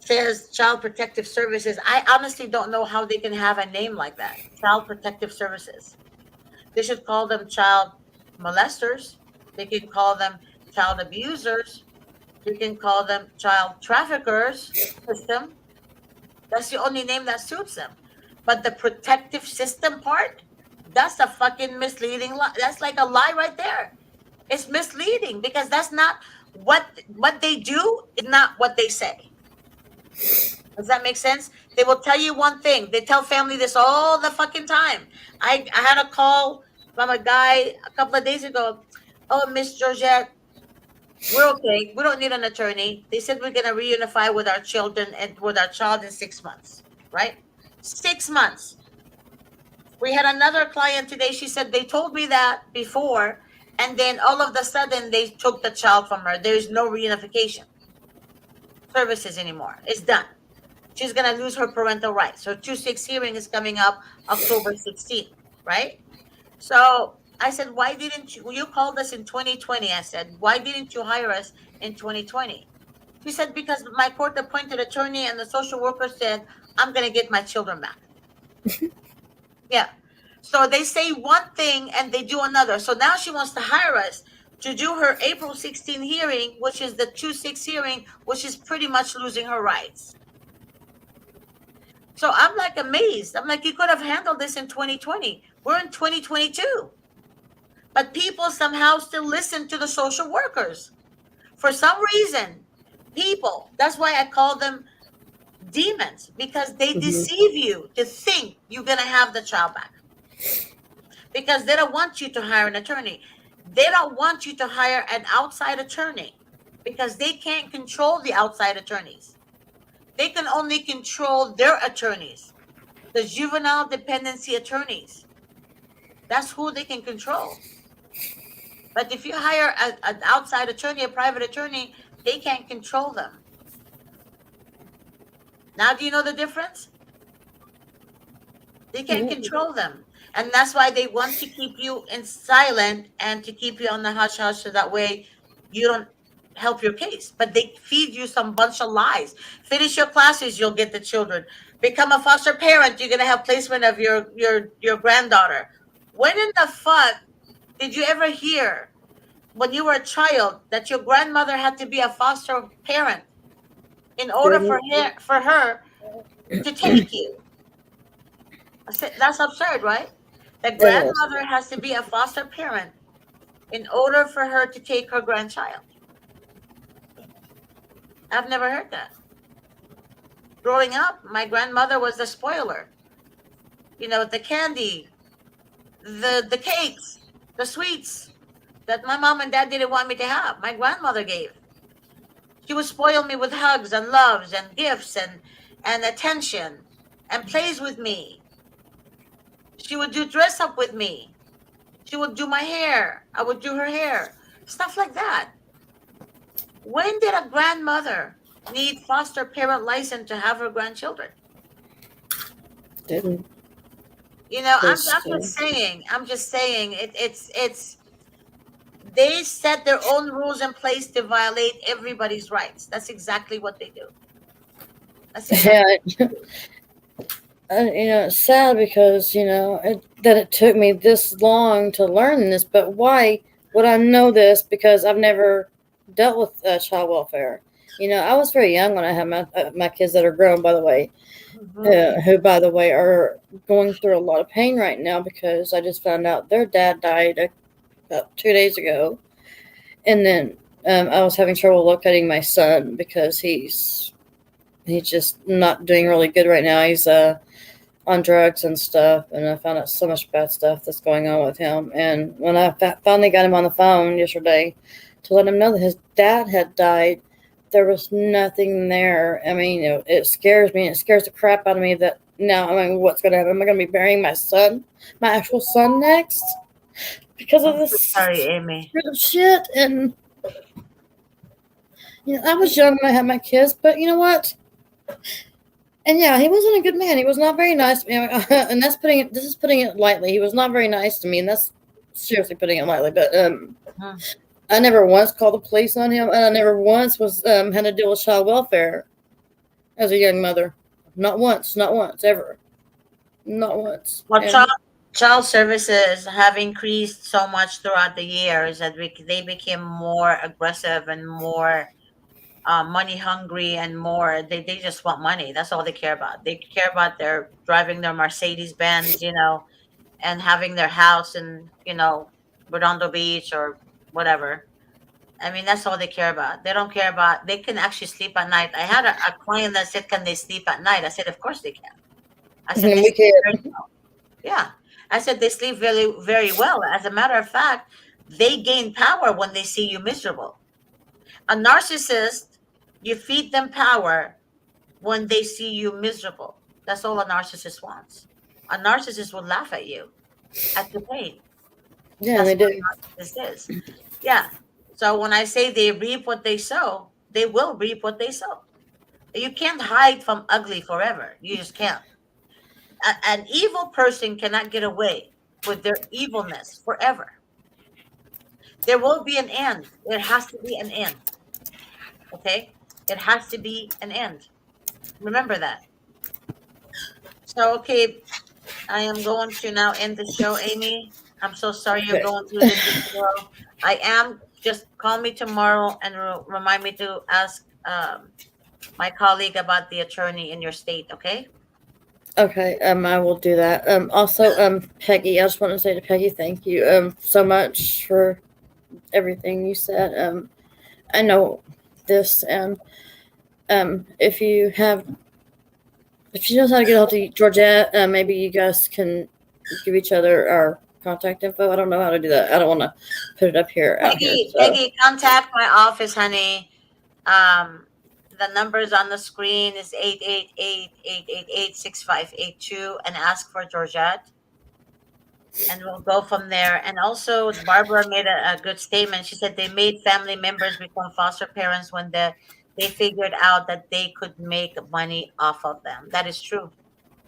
[SPEAKER 11] says Child Protective Services. I honestly don't know how they can have a name like that. Child Protective Services. They should call them child molesters. They can call them child abusers. You can call them child traffickers system. That's the only name that suits them. But the protective system part, that's a fucking misleading lie. That's like a lie right there. It's misleading because that's not what they do is not what they say. Does that make sense? They will tell you one thing. They tell family this all the fucking time. I had a call from a guy a couple of days ago. Oh, Miss Georgette, we're okay. We don't need an attorney. They said we're gonna reunify with our children and with our child in 6 months, right? 6 months. We had another client today. She said they told me that before, and then all of a sudden they took the child from her. There's no reunification services anymore. It's done. She's gonna lose her parental rights. Her 2-6 hearing is coming up October 16th, right? So I said, why didn't you called us in 2020? I said, why didn't you hire us in 2020? She said, because my court appointed attorney and the social worker said, I'm going to get my children back. Yeah. So they say one thing and they do another. So now she wants to hire us to do her April 16 hearing, which is the 2-6 hearing, which is pretty much losing her rights. So I'm like amazed. I'm like, you could have handled this in 2020. We're in 2022. But people somehow still listen to the social workers. For some reason, people, that's why I call them demons, because they deceive you to think you're going to have the child back. Because they don't want you to hire an attorney. They don't want you to hire an outside attorney because they can't control the outside attorneys. They can only control their attorneys, the juvenile dependency attorneys. That's who they can control. But if you hire an outside attorney, a private attorney, they can't control them. Now, do you know the difference? They can't control them. And that's why they want to keep you in silent and to keep you on the hush hush so that way you don't help your case. But they feed you some bunch of lies. Finish your classes, you'll get the children. Become a foster parent, you're going to have placement of your granddaughter. When in the fuck did you ever hear when you were a child that your grandmother had to be a foster parent in order for her to take you? That's absurd, right? The grandmother has to be a foster parent in order for her to take her grandchild. I've never heard that. Growing up, my grandmother was the spoiler. You know, the candy, the cakes, the sweets that my mom and dad didn't want me to have, my grandmother gave. She would spoil me with hugs and loves and gifts and attention and plays with me. She would do dress up with me. She would do my hair. I would do her hair. Stuff like that. When did a grandmother need foster parent license to have her grandchildren?
[SPEAKER 12] Didn't.
[SPEAKER 11] You know, I'm just saying. It's. They set their own rules in place to violate everybody's rights. That's exactly what they do. That's exactly
[SPEAKER 12] you know, it's sad because, you know, that it took me this long to learn this, but why would I know this? Because I've never dealt with child welfare. You know, I was very young when I had my kids that are grown, by the way, who, by the way, are going through a lot of pain right now because I just found out their dad died about 2 days ago. And then I was having trouble locating my son because he's just not doing really good right now. He's on drugs and stuff, and I found out so much bad stuff that's going on with him. And when I finally got him on the phone yesterday to let him know that his dad had died, there was nothing there. I mean, it scares me. It scares the crap out of me that now, I mean, what's going to happen? Am I going to be burying my son, my actual son next? Because of this
[SPEAKER 11] sorry, Amy.
[SPEAKER 12] Shit. And, you know, I was young when I had my kids, but you know what? And yeah, he wasn't a good man. He was not very nice to me. And this is putting it lightly. He was not very nice to me, and that's seriously putting it lightly, but
[SPEAKER 11] Huh.
[SPEAKER 12] I never once called the police on him, and I never once was had to deal with child welfare as a young mother. Not once, ever, not once.
[SPEAKER 11] Well,
[SPEAKER 12] And
[SPEAKER 11] child services have increased so much throughout the years that they became more aggressive and more money hungry and more they just want money. That's all they care about. They care about their driving their Mercedes Benz, and having their house in, Redondo Beach or whatever. I mean, that's all they care about. They don't care about, they can actually sleep at night. I had a client that said, can they sleep at night? I said, of course they can. I said, they
[SPEAKER 12] we
[SPEAKER 11] sleep very
[SPEAKER 12] can't.
[SPEAKER 11] well. Yeah. I said, they sleep very, very well. As a matter of fact, they gain power when they see you miserable. A narcissist, you feed them power when they see you miserable. That's all a narcissist wants. A narcissist will laugh at you, at your pain.
[SPEAKER 12] Yeah,
[SPEAKER 11] That's
[SPEAKER 12] they
[SPEAKER 11] what
[SPEAKER 12] do.
[SPEAKER 11] a narcissist is. Yeah. So when I say they reap what they sow, they will reap what they sow. You can't hide from ugly forever. You just can't. An evil person cannot get away with their evilness forever. There will be an end. There has to be an end. Okay? It has to be an end. Remember that. So, okay, I am going to now end the show, Amy. I'm so sorry you're
[SPEAKER 12] Okay.
[SPEAKER 11] going through this as well. I am. Just call me tomorrow and remind me to ask my colleague about the attorney in your state, okay?
[SPEAKER 12] Okay, I will do that. Also, Peggy, I just want to say to Peggy, thank you, so much for everything you said. I know this, and if you know how to get a hold of Georgette, maybe you guys can give each other our contact info. I don't know how to do that. I don't want to put it up here.
[SPEAKER 11] Peggy, contact my office, honey. The numbers on the screen is 888-888-6582 and ask for Georgette. And we'll go from there. And also, Barbara made a good statement. She said they made family members become foster parents when they figured out that they could make money off of them. That is true.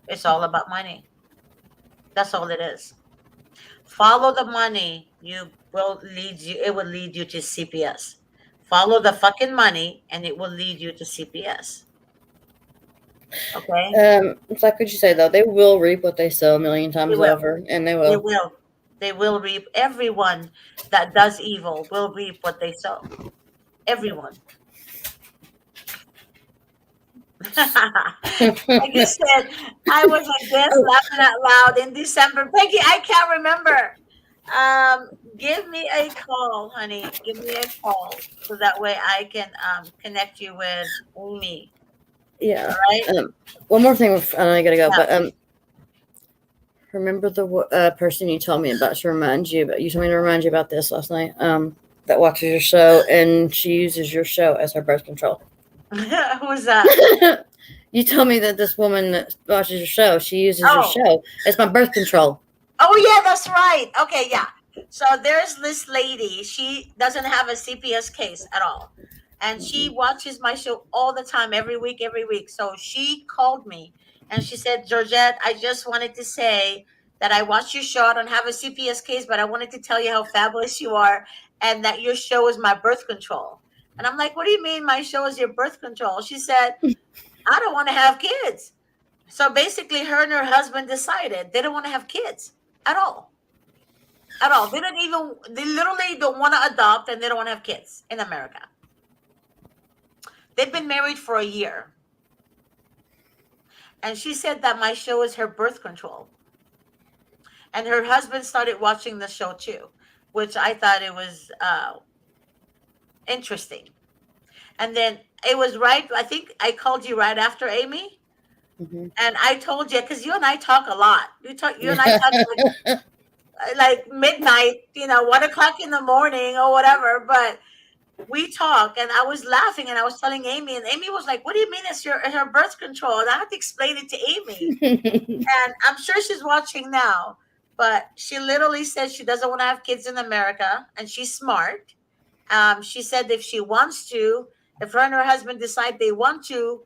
[SPEAKER 11] It's all about money. That's all it is. Follow the money. It will lead you to CPS. Follow the fucking money and it will lead you to CPS. Okay?
[SPEAKER 12] It's like what you say, though. They will reap what they sow a million times over, and they will.
[SPEAKER 11] They will reap. Everyone that does evil will reap what they sow. Everyone. Like you said, I was a guest laughing out loud in December. Peggy, I can't remember. Give me a call, honey. Give me a call so that way I can connect you with Amy.
[SPEAKER 12] Yeah.
[SPEAKER 11] All right.
[SPEAKER 12] One more thing. I know I gotta go,
[SPEAKER 11] Yeah.
[SPEAKER 12] but remember the person you told me about? You told me to remind you about this last night. That watches your show and she uses your show as her birth control.
[SPEAKER 11] Who's that?
[SPEAKER 12] You told me that this woman that watches your show, she uses your show as my birth control.
[SPEAKER 11] Oh yeah, that's right. Okay, yeah. So there's this lady. She doesn't have a CPS case at all, and she watches my show all the time, every week. So she called me and she said, Georgette, I just wanted to say that I watched your show. I don't have a CPS case, but I wanted to tell you how fabulous you are and that your show is my birth control. And I'm like, what do you mean my show is your birth control? She said, I don't want to have kids. So basically, her and her husband decided they don't want to have kids at all. At all. They literally don't want to adopt and they don't want to have kids in America. They've been married for a year. And she said that my show is her birth control. And her husband started watching the show too, which I thought it was interesting. And then it was right. I think I called you right after, Amy.
[SPEAKER 12] Mm-hmm.
[SPEAKER 11] And I told you, because you and I talk a lot. You and I talk like midnight, 1 o'clock in the morning or whatever. But we talk, and I was laughing, and I was telling Amy, and Amy was like, "What do you mean it's her birth control?" And I had to explain it to Amy, and I'm sure she's watching now. But she literally said she doesn't want to have kids in America, and she's smart. She said if she wants to, if her and her husband decide they want to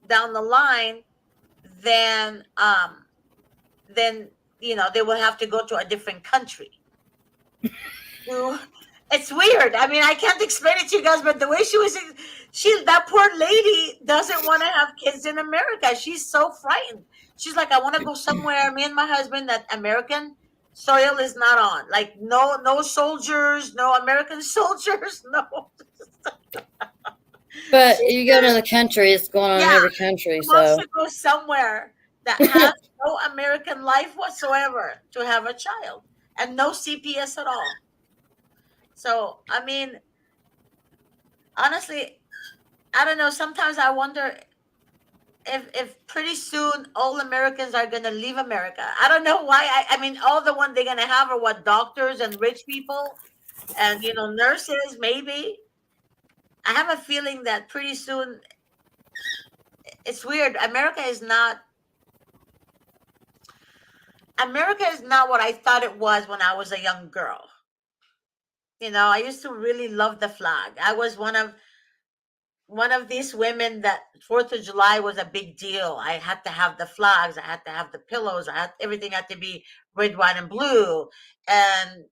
[SPEAKER 11] down the line, then they will have to go to a different country. It's weird. I mean, I can't explain it to you guys, but the way that poor lady doesn't want to have kids in America. She's so frightened. She's like, I want to go somewhere. Me and my husband, that American soil is not on. Like, no soldiers, no American soldiers, no.
[SPEAKER 12] But you go to the country, it's going on in every country.
[SPEAKER 11] She wants
[SPEAKER 12] So
[SPEAKER 11] to go somewhere that has no American life whatsoever to have a child and no CPS at all. So, I mean, honestly, I don't know. Sometimes I wonder if pretty soon all Americans are going to leave America. I don't know why. I mean, all the ones they're going to have are what, doctors and rich people and, nurses, maybe. I have a feeling that pretty soon, it's weird. America is not what I thought it was when I was a young girl. I used to really love the flag. I was one of these women that 4th of July was a big deal. I had to have the flags. I had to have the pillows. Everything had to be red, white, and blue. And,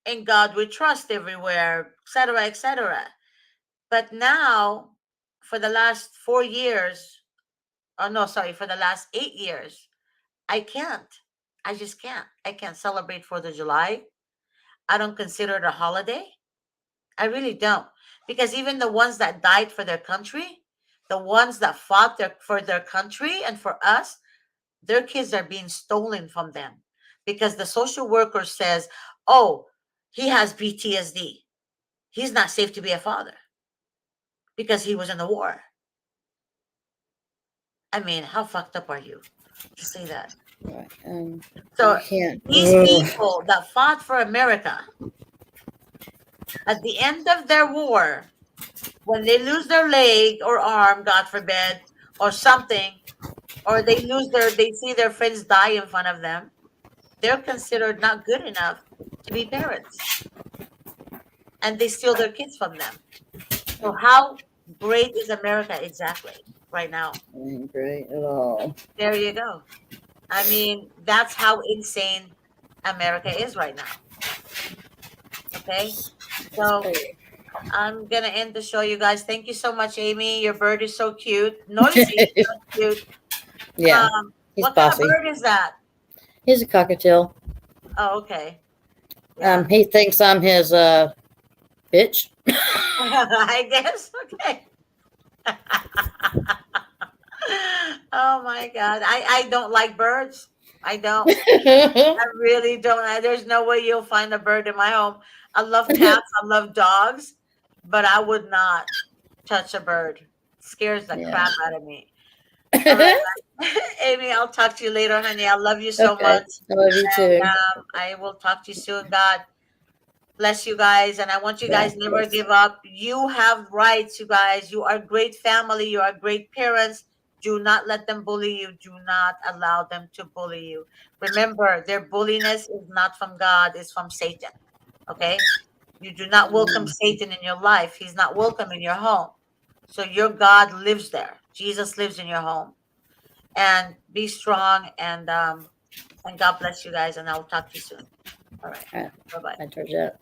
[SPEAKER 11] in God we trust everywhere, etc., etc. But now, for the last 4 years, for the last 8 years, I can't. I just can't. I can't celebrate 4th of July. I don't consider it a holiday. I really don't. Because even the ones that died for their country, the ones that fought for their country and for us, their kids are being stolen from them. Because the social worker says, oh, he has PTSD. He's not safe to be a father because he was in the war. I mean, how fucked up are you to say that?
[SPEAKER 12] right,
[SPEAKER 11] so these people that fought for America, at the end of their war, when they lose their leg or arm, God forbid, or something, or they see their friends die in front of them, they're considered not good enough to be parents. And they steal their kids from them. So how great is America exactly right now?
[SPEAKER 12] Ain't great at all.
[SPEAKER 11] There you go. I mean, that's how insane America is right now. Okay? So I'm gonna end the show, you guys. Thank you so much, Amy. Your bird is so cute. Noisy, so cute.
[SPEAKER 12] Yeah, he's
[SPEAKER 11] what
[SPEAKER 12] bossy.
[SPEAKER 11] kind of bird is that?
[SPEAKER 12] He's a cockatiel.
[SPEAKER 11] Oh, okay. Yeah.
[SPEAKER 12] He thinks I'm his bitch.
[SPEAKER 11] I guess. Okay. Oh my God. I don't like birds. I don't. I really don't. There's no way you'll find a bird in my home. I love cats. I love dogs, but I would not touch a bird. It scares the crap out of me. All right. Amy, I'll talk to you later, honey. I love you so much.
[SPEAKER 12] I love you too.
[SPEAKER 11] I will talk to you soon. God bless you guys. And I want you guys never give up. You have rights, you guys. You are great family. You are great parents. Do not let them bully you. Do not allow them to bully you. Remember, their bulliness is not from God. It's from Satan. Okay? You do not welcome Satan in your life. He's not welcome in your home. So your God lives there. Jesus lives in your home. And be strong. And God bless you guys. And I'll talk to you soon. All right. Bye-bye.
[SPEAKER 12] Bye, Georgette.